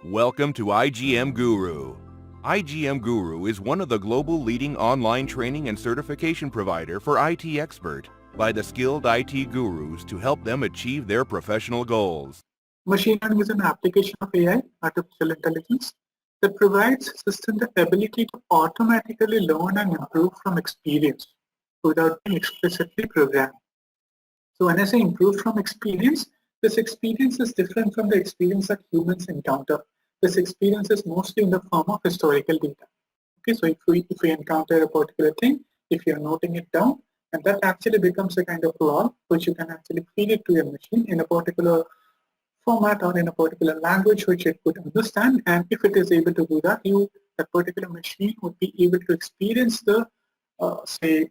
Welcome to IGM Guru. IGM Guru is one of the global leading online training and certification provider for IT expert by the skilled IT gurus to help them achieve their professional goals. Machine learning is an application of AI, artificial intelligence, that provides a system the ability to automatically learn and improve from experience without being explicitly programmed. So when I say improve from experience, this experience is different from the experience that humans encounter. This experience is mostly in the form of historical data. Okay, so if we encounter a particular thing, if you're noting it down, and that actually becomes a kind of log which you can actually feed it to your machine in a particular format or in a particular language which it could understand, and if it is able to do that, that particular machine would be able to experience the say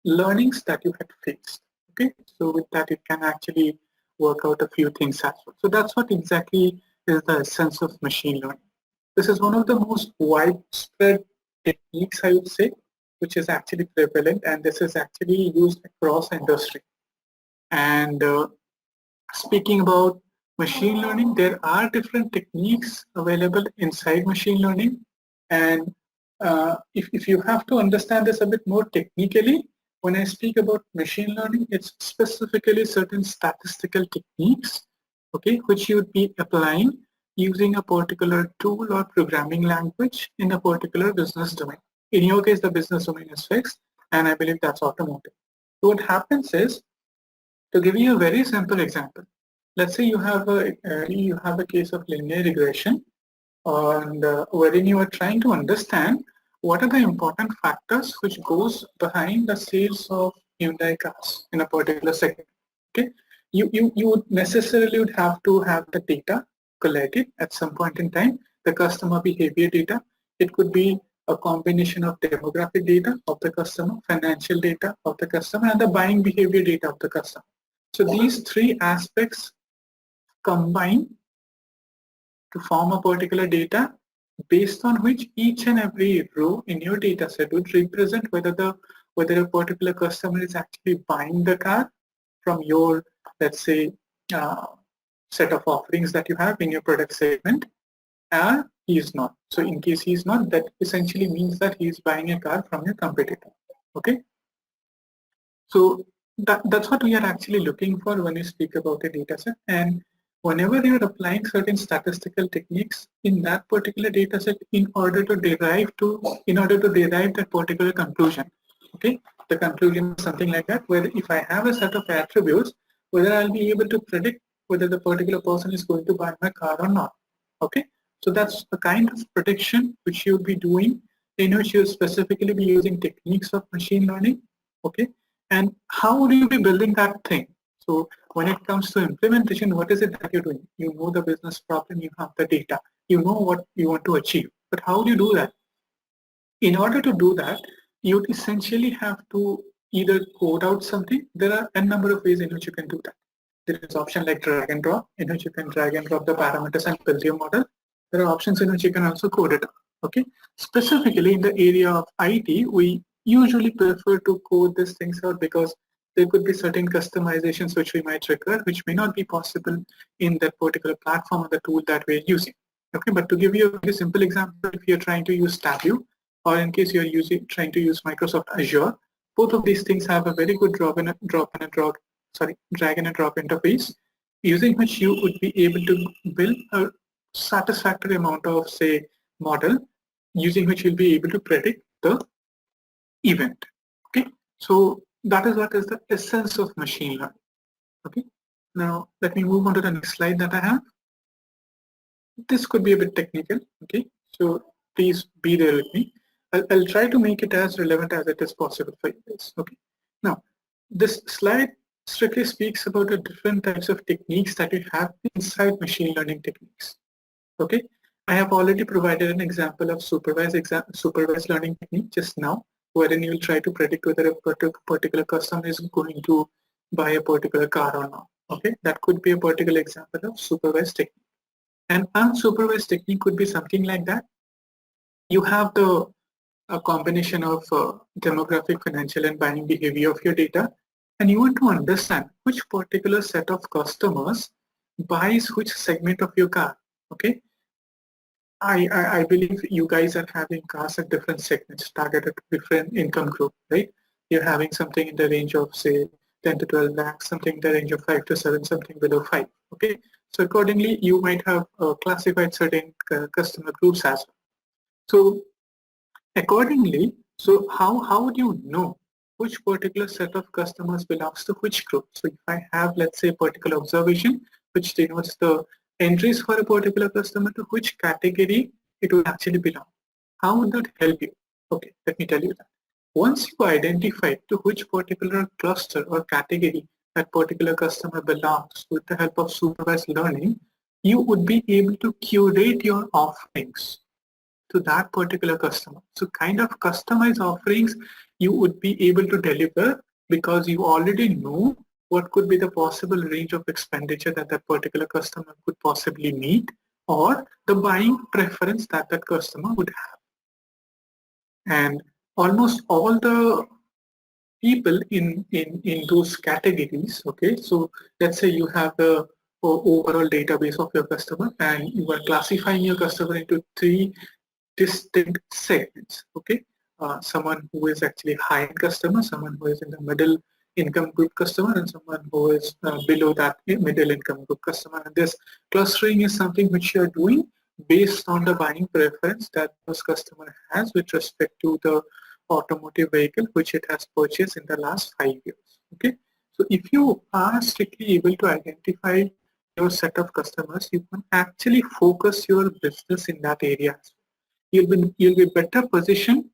learnings that you had faced. Okay, so with that it can actually work out a few things as well. So that's what exactly is the essence of machine learning. This is one of the most widespread techniques, I would say, which is actually prevalent, and this is actually used across industry. And speaking about machine learning, there are different techniques available inside machine learning. And if you have to understand this a bit more technically, when I speak about machine learning, it's specifically certain statistical techniques, okay, which you would be applying using a particular tool or programming language in a particular business domain. In your case, the business domain is fixed, and I believe that's automotive. So what happens is, to give you a very simple example, let's say you have a case of linear regression, and wherein you are trying to understand what are the important factors which goes behind the sales of Hyundai cars in a particular segment. Okay, you would necessarily would have to have the data collected at some point in time, the customer behavior data. It could be a combination of demographic data of the customer, financial data of the customer, and the buying behavior data of the customer. So these three aspects combine to form a particular data based on which each and every row in your data set would represent whether a particular customer is actually buying the car from your, let's say, set of offerings that you have in your product segment, or he is not. So in case he is not, that essentially means that he is buying a car from your competitor. Okay, so that's what we are actually looking for when we speak about a data set. And whenever you're applying certain statistical techniques in that particular data set in order to derive that particular conclusion. Okay, the conclusion is something like that, where if I have a set of attributes, whether I'll be able to predict whether the particular person is going to buy my car or not. Okay, so that's the kind of prediction which you'll be doing, in which you'll specifically be using techniques of machine learning. Okay, and how would you be building that thing? So when it comes to implementation, what is it that you're doing? You know the business problem, you have the data, you know what you want to achieve. But how do you do that? In order to do that, you'd essentially have to either code out something. There are a number of ways in which you can do that. There is option like drag and drop, in which you can drag and drop the parameters and build your model. There are options in which you can also code it up. Okay. Specifically in the area of IT, we usually prefer to code these things out because there could be certain customizations which we might require, which may not be possible in that particular platform or the tool that we're using. Okay, but to give you a very simple example, if you're trying to use Tableau, or in case you're trying to use Microsoft Azure, both of these things have a very good drag and a drop interface, using which you would be able to build a satisfactory amount of, say, model, using which you'll be able to predict the event. Okay, so that is what is the essence of machine learning. Okay, now let me move on to the next slide that I have. This could be a bit technical. Okay, so please be there with me. I'll try to make it as relevant as it is possible for you guys. Okay, now this slide strictly speaks about the different types of techniques that we have inside machine learning techniques. Okay, I have already provided an example of supervised learning technique just now, wherein you will try to predict whether a particular customer is going to buy a particular car or not. Okay, that could be a particular example of supervised technique. And unsupervised technique could be something like that. You have a combination of demographic, financial, and buying behavior of your data, and you want to understand which particular set of customers buys which segment of your car. Okay, I believe you guys are having cars at different segments, targeted to different income group, right? You're having something in the range of say 10 to 12 lakhs, something in the range of 5 to 7, something below 5. Okay, so accordingly, you might have classified certain customer groups as well. So accordingly, so how would you know which particular set of customers belongs to which group? So if I have, let's say, a particular observation which denotes the entries for a particular customer, to which category it would actually belong. How would that help you? Okay, let me tell you that. Once you identify to which particular cluster or category that particular customer belongs with the help of supervised learning, you would be able to curate your offerings to that particular customer. So kind of customized offerings you would be able to deliver because you already know what could be the possible range of expenditure that that particular customer could possibly meet, or the buying preference that that customer would have. And almost all the people in those categories, okay, so let's say you have the overall database of your customer and you are classifying your customer into three distinct segments. Okay, someone who is actually high-end customer, someone who is in the middle income group customer, and someone who is below that middle income group customer. And this clustering is something which you are doing based on the buying preference that this customer has with respect to the automotive vehicle which it has purchased in the last 5 years. Okay, so if you are strictly able to identify your set of customers, you can actually focus your business in that area. You'll be better positioned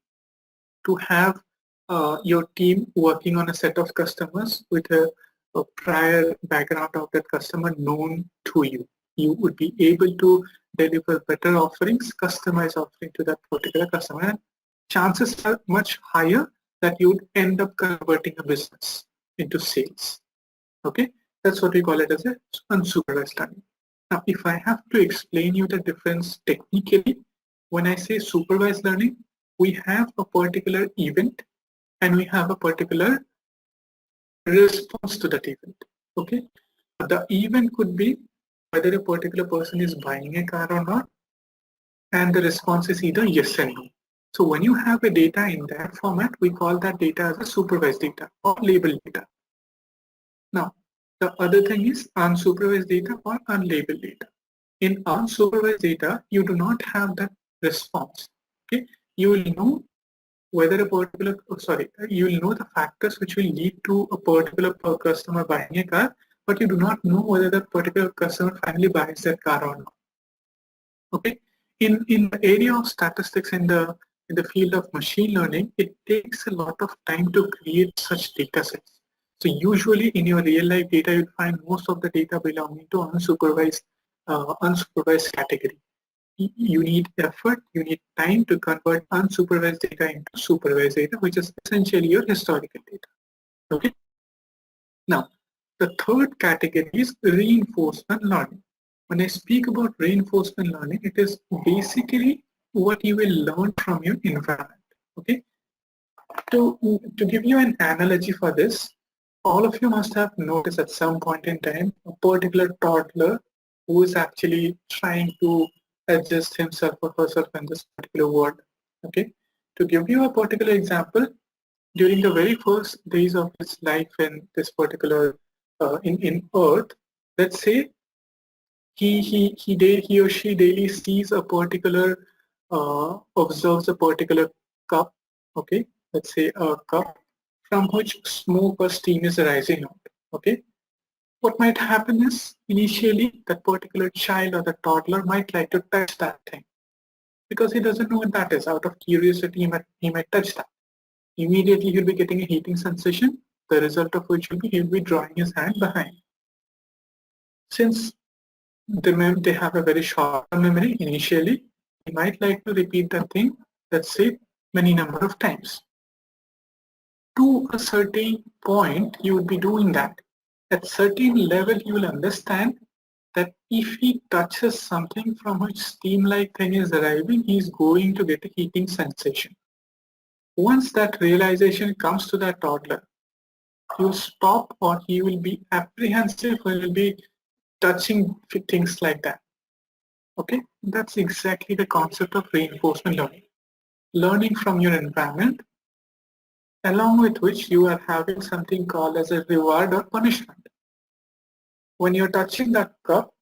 to have your team working on a set of customers with a prior background of that customer known to you. You would be able to deliver better offerings, customized offering to that particular customer, and chances are much higher that you would end up converting a business into sales. Okay, that's what we call it as a unsupervised learning. Now, if I have to explain you the difference technically, when I say supervised learning, we have a particular event and we have a particular response to that event. Okay, the event could be whether a particular person is buying a car or not, and the response is either yes and no. So when you have a data in that format, we call that data as a supervised data or labeled data. Now, the other thing is unsupervised data or unlabeled data. In unsupervised data, you do not have that response. Okay, you will know whether a particular, you will know the factors which will lead to a particular customer buying a car, but you do not know whether that particular customer finally buys that car or not. Okay, in the area of statistics in the field of machine learning, it takes a lot of time to create such data sets. So usually in your real life data, you'll find most of the data belonging to unsupervised category. You need effort, you need time to convert unsupervised data into supervised data, which is essentially your historical data. Okay. Now, the third category is reinforcement learning. When I speak about reinforcement learning, it is basically what you will learn from your environment. Okay. To give you an analogy for this, all of you must have noticed at some point in time a particular toddler who is actually trying to adjust himself or herself in this particular world. Okay, to give you a particular example, during the very first days of his life in this particular in Earth, let's say he or she daily sees a particular observes a particular cup. Okay, let's say a cup from which smoke or steam is rising out. Okay, what might happen is initially that particular child or the toddler might like to touch that thing because he doesn't know what that is. Out of curiosity, he might touch that. Immediately he'll be getting a heating sensation, the result of which will be he'll be drawing his hand behind. Since they have a very short memory initially, he might like to repeat that thing, let's say, many number of times. To a certain point, you would be doing that. At certain level, you will understand that if he touches something from which steam-like thing is arriving, he is going to get a heating sensation. Once that realization comes to that toddler, he will stop or he will be apprehensive when he will be touching things like that. Okay, that's exactly the concept of reinforcement learning. Learning from your environment, along with which you are having something called as a reward or punishment. When you're touching that cup,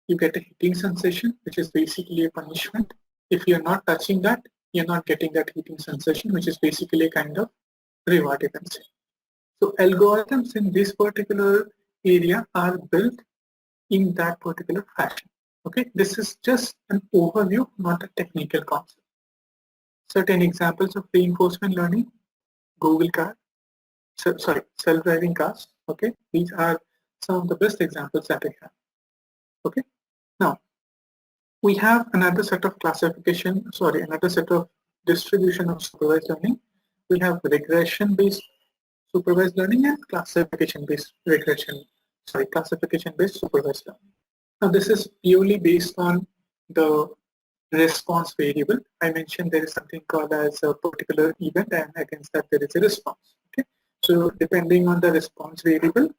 you get a hitting sensation, which is basically a punishment. If you're not touching that, you're not getting that hitting sensation, which is basically a kind of reward, you can say. So algorithms in this particular area are built in that particular fashion. Okay, this is just an overview, not a technical concept. Certain examples of reinforcement learning: Google car, self-driving cars. Okay, these are some of the best examples that I have. Okay, now we have another set of another set of distribution of supervised learning. We have regression-based supervised learning and classification-based supervised learning. Now this is purely based on the response variable. I mentioned there is something called as a particular event, and against that there is a response. Okay, so depending on the response variable,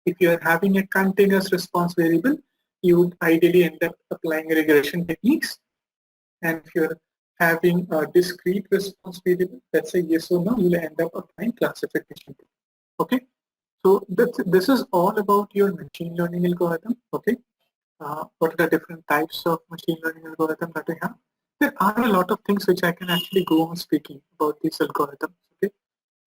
if you are having a continuous response variable, you would ideally end up applying regression techniques. And if you're having a discrete response variable, let's say yes or no, you'll end up applying classification. Okay, so this is all about your machine learning algorithm. Okay, what are the different types of machine learning algorithms that we have? There are a lot of things which I can actually go on speaking about these algorithms. Okay,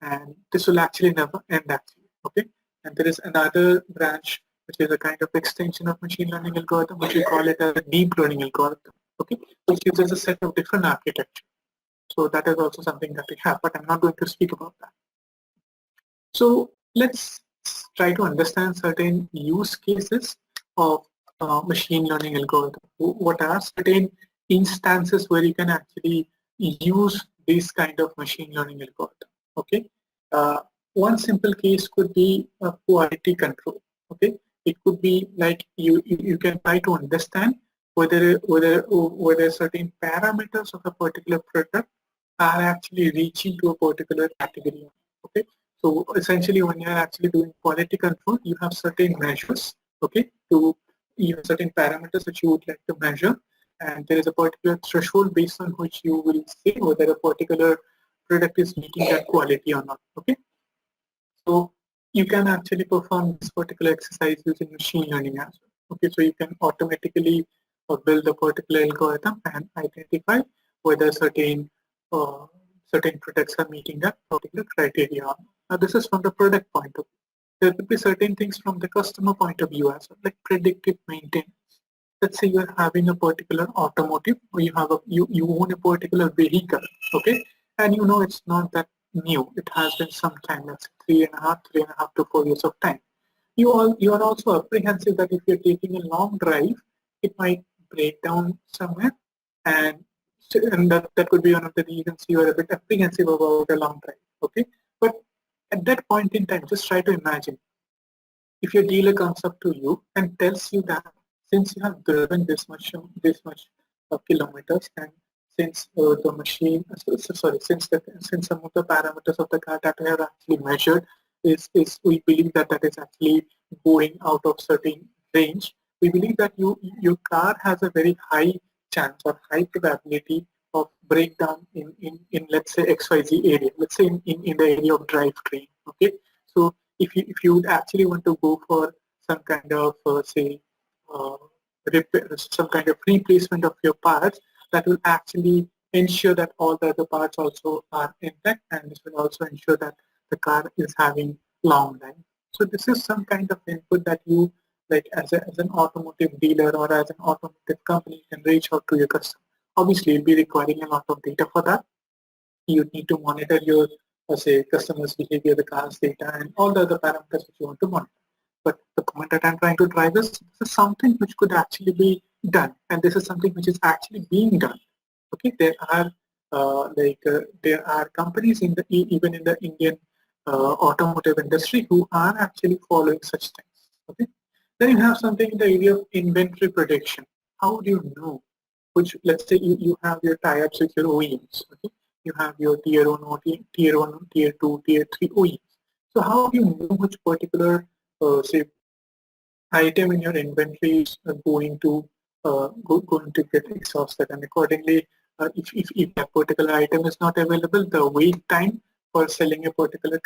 and this will actually never end actually. Okay, and there is another branch which is a kind of extension of machine learning algorithm, which we call it as a deep learning algorithm. Okay, which gives us a set of different architecture. So that is also something that we have, but I'm not going to speak about that. So let's try to understand certain use cases of machine learning algorithm. What are certain instances where you can actually use this kind of machine learning algorithm? Okay, one simple case could be quality control. Okay, it could be like you can try to understand whether certain parameters of a particular product are actually reaching to a particular category. Okay, so essentially when you're actually doing quality control, you have certain measures. Okay, you have certain parameters which you would like to measure, and there is a particular threshold based on which you will say whether a particular product is meeting that quality or not. Okay, so you can actually perform this particular exercise using machine learning as well. Okay, so you can automatically build a particular algorithm and identify whether certain products are meeting that particular criteria. Now this is from the product point of view. There could be certain things from the customer point of view as well, like predictive maintenance. Let's say you are having a particular automotive, or you own a particular vehicle, okay, and you know it's not that new. It has been some time, let's say 3.5 to 4 years of time. You are also apprehensive that if you're taking a long drive, it might break down somewhere, and that could be one of the reasons you are a bit apprehensive about a long drive. Okay, but at that point in time, just try to imagine if your dealer comes up to you and tells you that since you have driven this much kilometers, and since the machine, since some of the parameters of the car that we have actually measured is we believe that is actually going out of certain range, we believe that your car has a very high chance or high probability of breakdown in let's say XYZ area, let's say in the area of drivetrain. Okay, so if you would actually want to go for some kind of some kind of replacement of your parts, that will actually ensure that all the other parts also are intact, and this will also ensure that the car is having long life. So this is some kind of input that you, like as an automotive dealer or as an automotive company, can reach out to your customer. Obviously, you'll be requiring a lot of data for that. You need to monitor your say customers' behavior, the car's data, and all the other parameters which you want to monitor. But the point that I'm trying to drive is this is something which could actually be done, and this is something which is actually being done. Okay, there are companies even in the Indian automotive industry who are actually following such things. Okay, then you have something in the area of inventory prediction. How do you know which, let's say you have your tie-ups with your OEMs. Okay, you have your tier 1, tier 2, tier 3 OEMs. So how do you know which particular say item in your inventory is going to going to get exhausted, and accordingly, if that particular item is not available, the wait time for selling a particular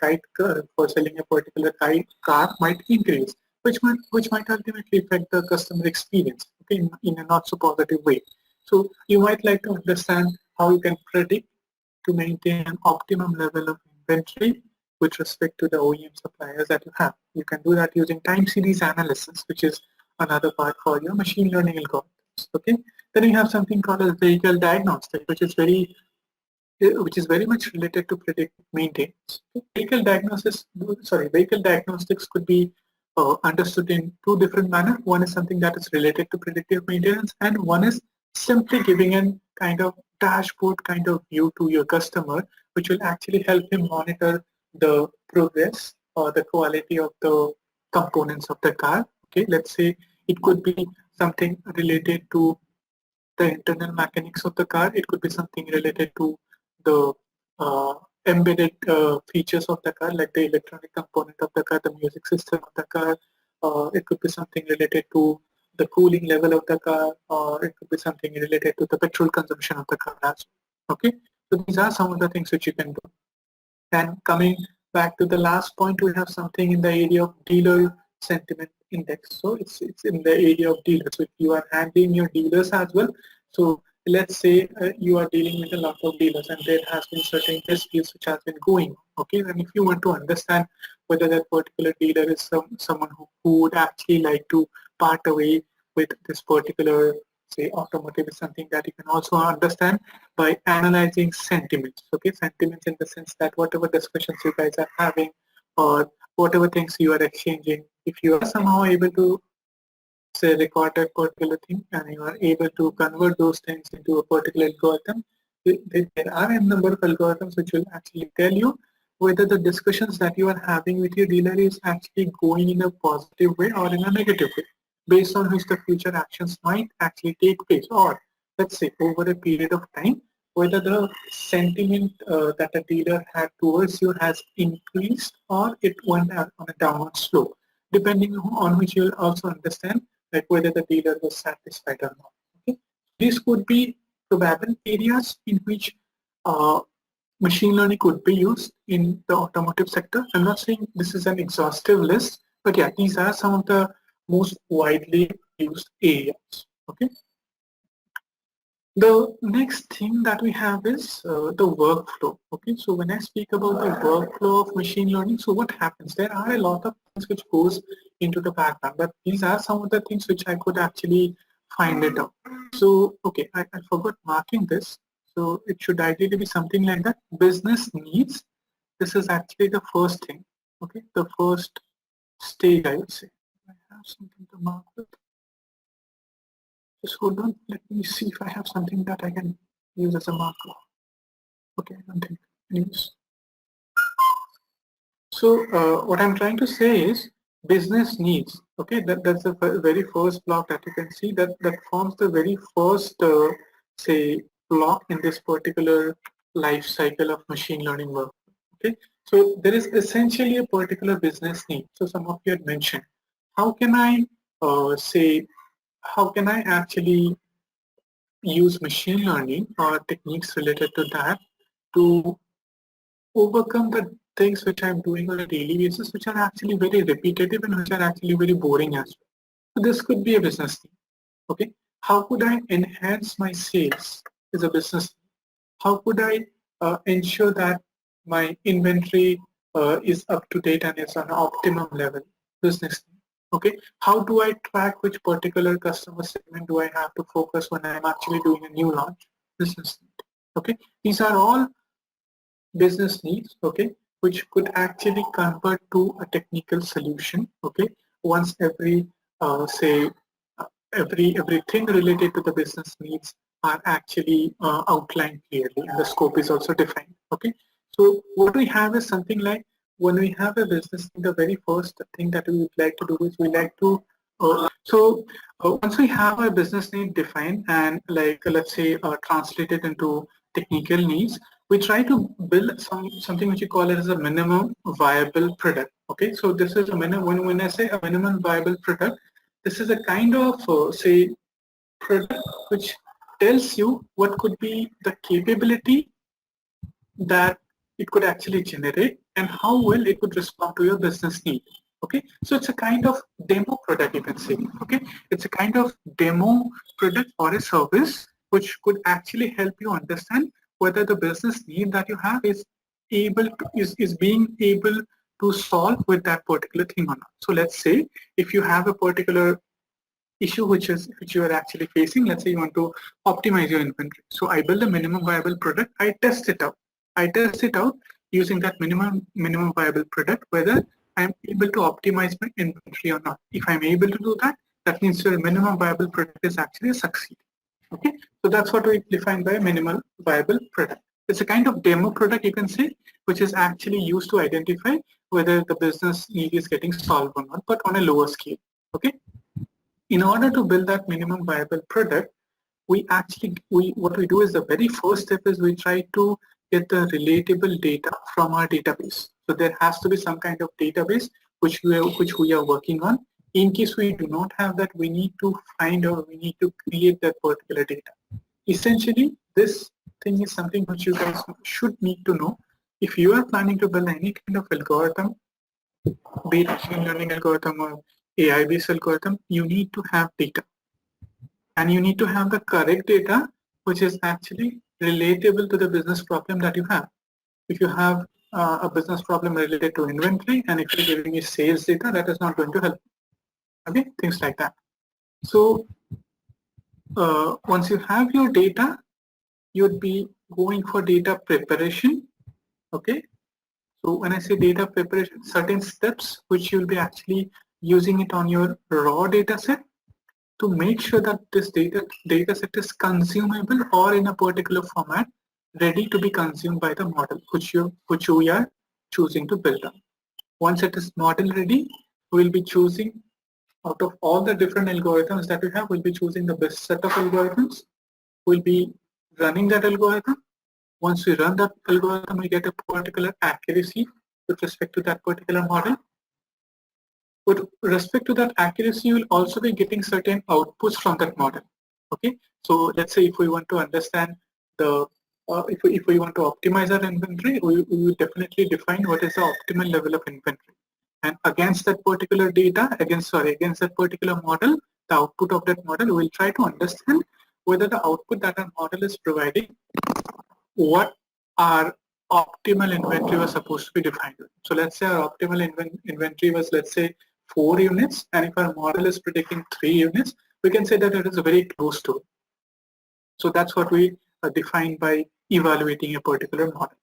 car might increase, which might ultimately affect the customer experience, okay, in a not so positive way. So you might like to understand how you can predict to maintain an optimum level of inventory with respect to the OEM suppliers that you have. You can do that using time series analysis, which is another part for your machine learning algorithms. Okay. Then you have something called as vehicle diagnostic, which is very much related to predictive maintenance. Vehicle diagnostics could be understood in two different manners. One is something that is related to predictive maintenance, and one is simply giving a kind of dashboard kind of view to your customer, which will actually help him monitor the progress or the quality of the components of the car. Okay, let's say it could be something related to the internal mechanics of the car. It could be something related to the embedded features of the car, like the electronic component of the car, the music system of the car. It could be something related to the cooling level of the car, or it could be something related to the petrol consumption of the car as well. Okay, so these are some of the things which you can do. And coming back to the last point, we have something in the area of dealer sentiment index. So it's in the area of dealers. So if you are handling your dealers as well, so let's say you are dealing with a lot of dealers and there has been certain disputes which has been going on. Okay, and if you want to understand whether that particular dealer is someone who would actually like to part away with this particular, say, automotive, is something that you can also understand by analyzing sentiments. Okay, sentiments in the sense that whatever discussions you guys are having or whatever things you are exchanging, if you are somehow able to, say, record a particular thing and you are able to convert those things into a particular algorithm, there are a number of algorithms which will actually tell you whether the discussions that you are having with your dealer is actually going in a positive way or in a negative way, based on which the future actions might actually take place, or let's say over a period of time, whether the sentiment that a dealer had towards you has increased or it went on a downward slope, depending on which you will also understand like whether the dealer was satisfied or not. Okay? These could be probable areas in which machine learning could be used in the automotive sector. I'm not saying this is an exhaustive list, but yeah, these are some of the most widely used areas. Okay. The next thing that we have is the workflow. Okay, so when I speak about the workflow of machine learning, so what happens? There are a lot of things which goes into the background, but these are some of the things which I could actually find it out. So, okay, I forgot marking this. So it should ideally be something like that. Business needs. This is actually the first thing. Okay, the first stage, I would say. I have something to mark with. Just hold on, let me see if I have something that I can use as a marker. Okay, I don't think I use. So what I'm trying to say is business needs. Okay, that's the very first block that you can see that forms the very first say block in this particular life cycle of machine learning work. Okay, so there is essentially a particular business need. So some of you had mentioned, how can I how can I actually use machine learning or techniques related to that to overcome the things which I'm doing on a daily basis, which are actually very repetitive and which are actually very boring as well. So this could be a business need. Okay, how could I enhance my sales as a business need? How could I ensure that my inventory is up to date and is on an optimum level? Business need. Okay, how do I track which particular customer segment do I have to focus when I'm actually doing a new launch? Business need. Okay, these are all business needs, okay, which could actually convert to a technical solution, okay, once every everything related to the business needs are actually outlined clearly and the scope is also defined. Okay, so what we have is something like when we have a business need, the very first thing that we would like to do is we like to once we have a business need defined and like let's say translate it into technical needs, we try to build something which we call it as a minimum viable product. Okay, so this is a minimum. When I say a minimum viable product, this is a kind of say product which tells you what could be the capability that it could actually generate and how well it could respond to your business need. Okay, so it's a kind of demo product, you can say. Okay, it's a kind of demo product or a service which could actually help you understand whether the business need that you have is being able to solve with that particular thing or not. So let's say if you have a particular issue which you are actually facing. Let's say you want to optimize your inventory. So I build a minimum viable product. I test it out. Using that minimum viable product whether I'm able to optimize my inventory or not. If I'm able to do that, that means your minimum viable product is actually a succeed. Okay, so that's what we define by a minimal viable product. It's a kind of demo product, you can say, which is actually used to identify whether the business need is getting solved or not, but on a lower scale. Okay. In order to build that minimum viable product, what we do is the very first step is we try to get the relatable data from our database. So there has to be some kind of database which we are working on. In case we do not have that, we need to find or we need to create that particular data. Essentially, this thing is something which you guys should need to know. If you are planning to build any kind of algorithm, be it machine learning algorithm or AI-based algorithm, you need to have data. And you need to have the correct data which is actually relatable to the business problem that you have. If you have a business problem related to inventory and if you're giving me sales data, that is not going to help. Okay, things like that. So once you have your data, you'd be going for data preparation. Okay, so when I say data preparation, certain steps which you'll be actually using it on your raw data set to make sure that this data set is consumable or in a particular format ready to be consumed by the model which we are choosing to build on. Once it is model ready, we'll be choosing out of all the different algorithms that we have, we'll be choosing the best set of algorithms. We'll be running that algorithm. Once we run that algorithm, we get a particular accuracy with respect to that particular model. With respect to that accuracy, you will also be getting certain outputs from that model. Okay, so let's say if we want to understand the if we want to optimize our inventory, we will definitely define what is the optimal level of inventory, and against that particular data, against that particular model, the output of that model, we will try to understand whether the output that our model is providing, what our optimal inventory was supposed to be defined with. So let's say our optimal inventory was, let's say, 4 units, and if our model is predicting 3 units, we can say that it is very close to it. So that's what we define by evaluating a particular model.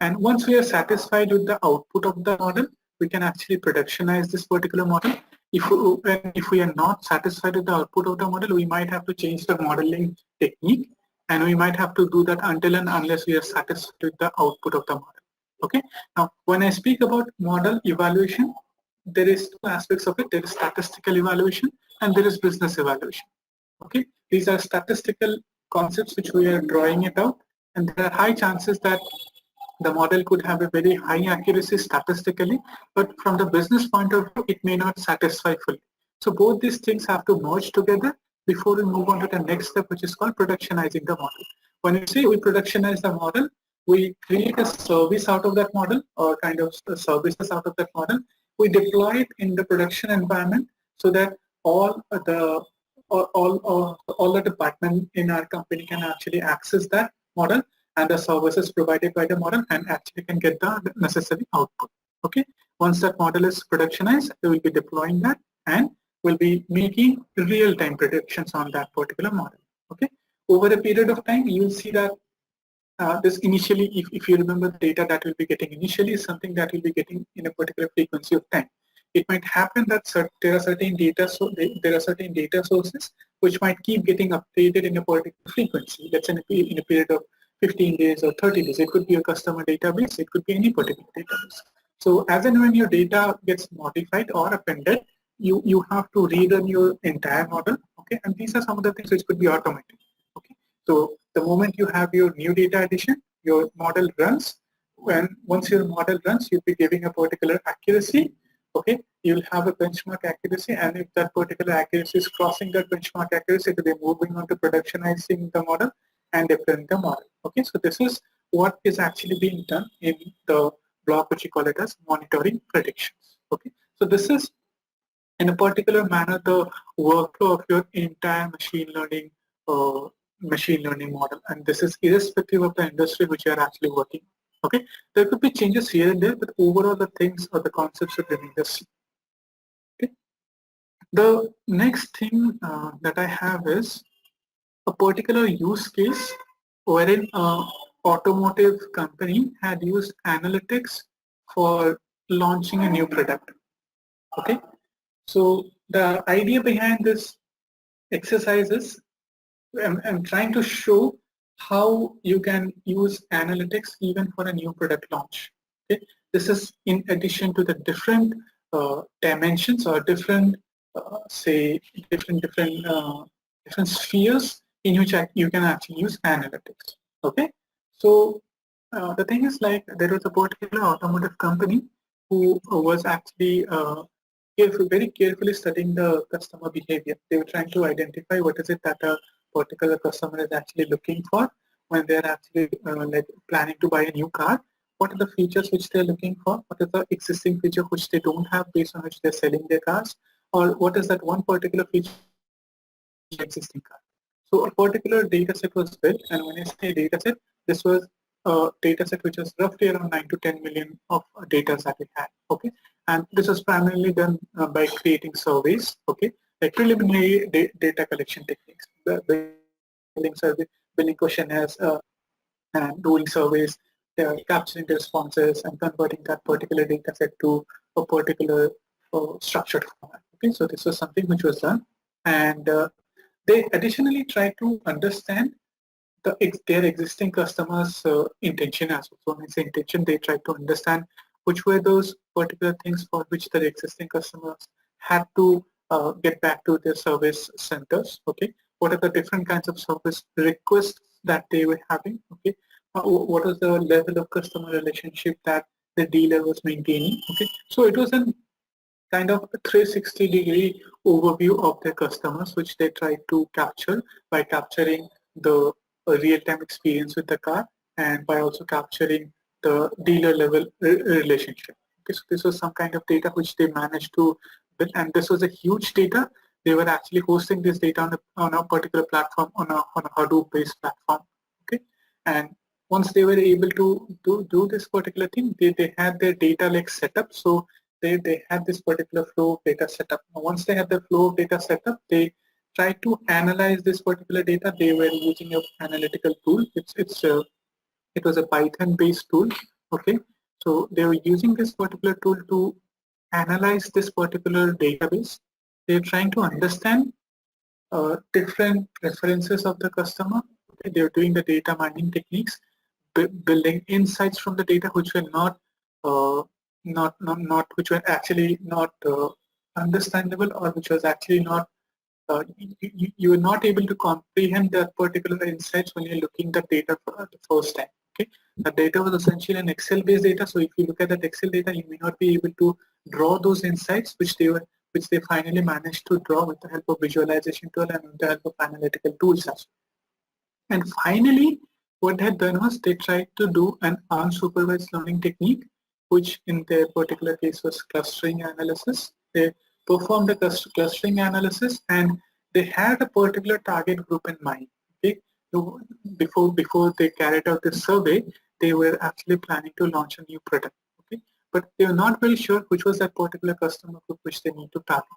And once we are satisfied with the output of the model, we can actually productionize this particular model. If we are not satisfied with the output of the model, we might have to change the modeling technique, and we might have to do that until and unless we are satisfied with the output of the model. Okay. Now, when I speak about model evaluation, there is 2 aspects of it. There is statistical evaluation and there is business evaluation. Okay, these are statistical concepts which we are drawing it out, and there are high chances that the model could have a very high accuracy statistically, but from the business point of view, it may not satisfy fully. So both these things have to merge together before we move on to the next step, which is called productionizing the model. When we say we productionize the model, we create a service out of that model or kind of services out of that model. We deploy it in the production environment so that all the department in our company can actually access that model and the services provided by the model and actually can get the necessary output. Okay. Once that model is productionized, we will be deploying that and we'll be making real-time predictions on that particular model. Okay. Over a period of time, you'll see that this initially, if you remember, the data that we'll be getting initially is something that we'll be getting in a particular frequency of time. It might happen that there are certain data sources which might keep getting updated in a particular frequency. Let's say in a period of 15 days or 30 days. It could be a customer database. It could be any particular database. So as and when your data gets modified or appended, you have to rerun your entire model. Okay, and these are some of the things which could be automated. Okay, so the moment you have your new data addition, your model runs. Once your model runs, you'll be giving a particular accuracy. Okay, you'll have a benchmark accuracy, and if that particular accuracy is crossing that benchmark accuracy, they're moving on to productionizing the model and deploying the model. Okay, so this is what is actually being done in the block, which you call it as monitoring predictions. Okay, so this is in a particular manner the workflow of your entire machine learning model, and this is irrespective of the industry which you are actually working. Okay, there could be changes here and there, but overall the things or the concepts should remain the same. Okay, the next thing that I have is a particular use case wherein a automotive company had used analytics for launching a new product. Okay, so the idea behind this exercise is I'm trying to show how you can use analytics even for a new product launch. Okay, this is in addition to the different dimensions or different, say, different spheres in which you can actually use analytics. Okay, so the thing is, like, there was a particular automotive company who was actually very carefully studying the customer behavior. They were trying to identify what is it that a particular customer is actually looking for when they're actually like planning to buy a new car. What are the features which they're looking for? What is the existing feature which they don't have based on which they're selling their cars? Or what is that one particular feature in the existing car? So a particular data set was built, and when I say data set, this was a data set which was roughly around 9 to 10 million of data that we had. Okay, and this was primarily done by creating surveys. Okay, like preliminary data collection techniques, billing survey, billing questionnaires, and doing surveys, capturing the responses and converting that particular data set to a particular structured format. Okay, so this was something which was done, and they additionally try to understand their existing customers' intention as well. So when I say intention, they try to understand which were those particular things for which their existing customers had to get back to their service centers. Okay, what are the different kinds of service requests that they were having? Okay, what was the level of customer relationship that the dealer was maintaining? Okay, so it was an kind of a 360-degree overview of their customers, which they try to capture by capturing the real-time experience with the car and by also capturing the dealer level relationship. Okay, so this was some kind of data which they managed to build, and this was a huge data. They were actually hosting this data on a particular platform, on a Hadoop-based platform. Okay, and once they were able to do this particular thing, they had their data lake set up. So they had this particular flow of data set up. Once they had the flow of data set up, they tried to analyze this particular data. They were using an analytical tool. It was a Python-based tool. Okay, so they were using this particular tool to analyze this particular database. They're trying to understand different preferences of the customer. Okay, they're doing the data mining techniques, building insights from the data which were which were actually not understandable, or which was actually not you were not able to comprehend that particular insights when you're looking at the data for the first time. Okay, the data was essentially an Excel-based data, so if you look at that Excel data, you may not be able to draw those insights which they finally managed to draw with the help of visualization tool and with the help of analytical tools as well. And finally, what they had done was they tried to do an unsupervised learning technique, which in their particular case was clustering analysis. They performed a clustering analysis, and they had a particular target group in mind. Okay, so before they carried out this survey, they were actually planning to launch a new product. Okay, but they were not very sure which was that particular customer group which they need to target.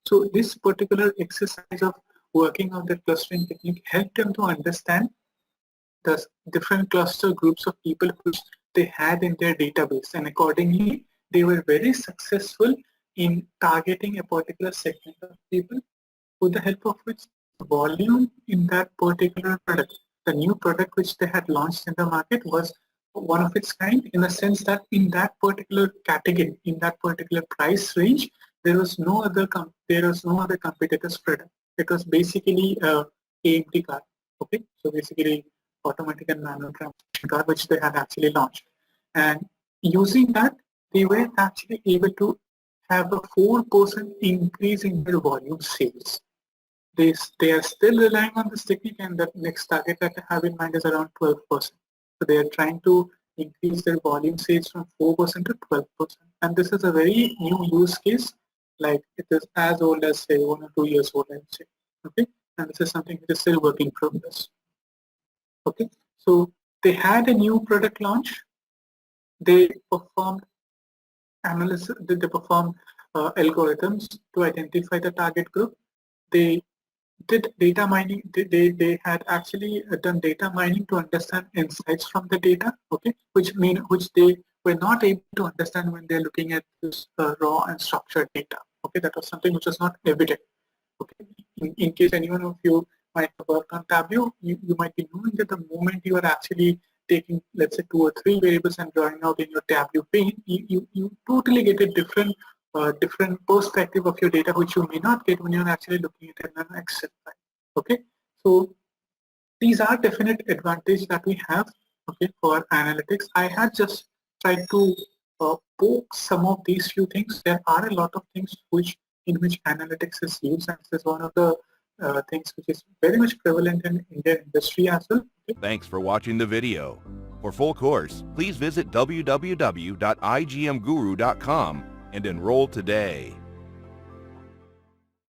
So this particular exercise of working on the clustering technique helped them to understand the different cluster groups of people which they had in their database, and accordingly they were very successful in targeting a particular segment of people with the help of which volume in that particular product, the new product which they had launched in the market, was one of its kind, in the sense that in that particular category, in that particular price range, there was no other competitor's product. It was basically a AMT car. Okay, so basically automatic and manual transmission car which they had actually launched, and using that they were actually able to have a 4% increase in their volume sales. They are still relying on this technique, and the next target that they have in mind is around 12%. So they are trying to increase their volume sales from 4% to 12%. And this is a very new use case, like it is as old as say 1 or 2 years old, I would say. Okay, and this is something that is still work in progress. Okay, so they had a new product launch. They performed analysis. They performed algorithms to identify the target group. They did data mining. They had actually done data mining to understand insights from the data. Okay, which they were not able to understand when they're looking at this raw and structured data. Okay, that was something which was not evident. Okay, in case anyone of you might have worked on Tableau, you might be knowing that the moment you are actually taking, let's say, 2 or 3 variables and drawing out in your Tableau pane, you totally get a different perspective of your data, which you may not get when you're actually looking at it in an Excel file. Okay, so these are definite advantages that we have, okay, for analytics. I had just tried to poke some of these few things. There are a lot of things in which analytics is used, and this is one of the things which is very much prevalent in Indian industry as well. Okay. Thanks for watching the video. For full course, please visit www.igmguru.com and enroll today.